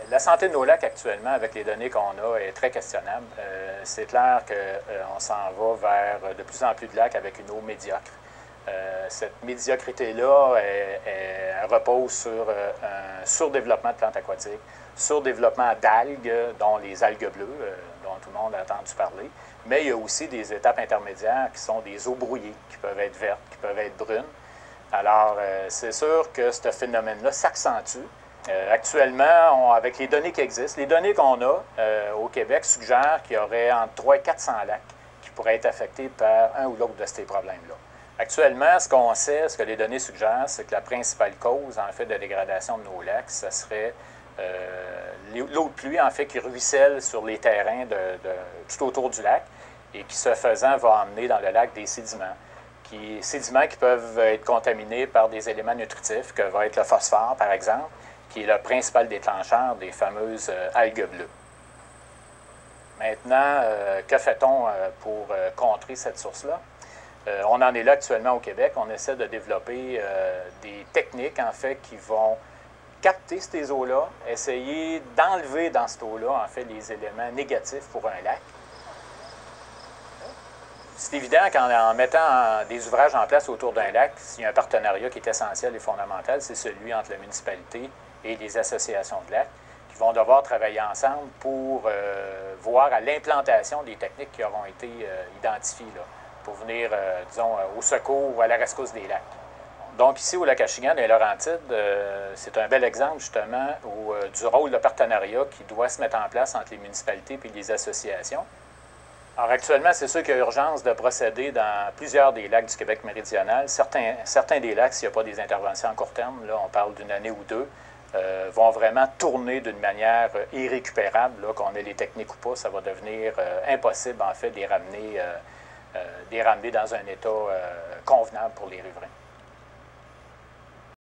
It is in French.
La santé de nos lacs actuellement, avec les données qu'on a, est très questionnable. C'est clair qu'on s'en va vers de plus en plus de lacs avec une eau médiocre. Cette médiocrité-là repose sur un surdéveloppement de plantes aquatiques, surdéveloppement d'algues, dont les algues bleues, dont tout le monde a entendu parler. Mais il y a aussi des étapes intermédiaires qui sont des eaux brouillées, qui peuvent être vertes, qui peuvent être brunes. Alors, c'est sûr que ce phénomène-là s'accentue. Actuellement, avec les données qui existent, les données qu'on a au Québec suggèrent qu'il y aurait entre 300 et 400 lacs qui pourraient être affectés par un ou l'autre de ces problèmes-là. Actuellement, ce qu'on sait, ce que les données suggèrent, c'est que la principale cause, en fait, de dégradation de nos lacs, ce serait l'eau de pluie, en fait, qui ruisselle sur les terrains tout autour du lac et qui, ce faisant, va emmener dans le lac des sédiments. Sédiments qui peuvent être contaminés par des éléments nutritifs, que va être le phosphore, par exemple, qui est le principal déclencheur des fameuses algues bleues. Maintenant, que fait-on pour contrer cette source-là? On en est là actuellement au Québec. On essaie de développer des techniques, en fait, qui vont capter ces eaux-là, essayer d'enlever dans cette eau-là, en fait, les éléments négatifs pour un lac. C'est évident qu'en mettant des ouvrages en place autour d'un lac, s'il y a un partenariat qui est essentiel et fondamental, c'est celui entre la municipalité et les associations de lacs qui vont devoir travailler ensemble pour voir à l'implantation des techniques qui auront été identifiées là, pour venir, disons, au secours ou à la rescousse des lacs. Donc ici, au lac Achigan et Laurentides, c'est un bel exemple justement du rôle de partenariat qui doit se mettre en place entre les municipalités et les associations. Alors actuellement, c'est sûr qu'il y a urgence de procéder dans plusieurs des lacs du Québec méridional. Certains des lacs, s'il n'y a pas des interventions à court terme, là, on parle d'une année ou deux, vont vraiment tourner d'une manière irrécupérable. Qu'on ait les techniques ou pas, ça va devenir impossible, en fait, de les ramener dans un état convenable pour les riverains.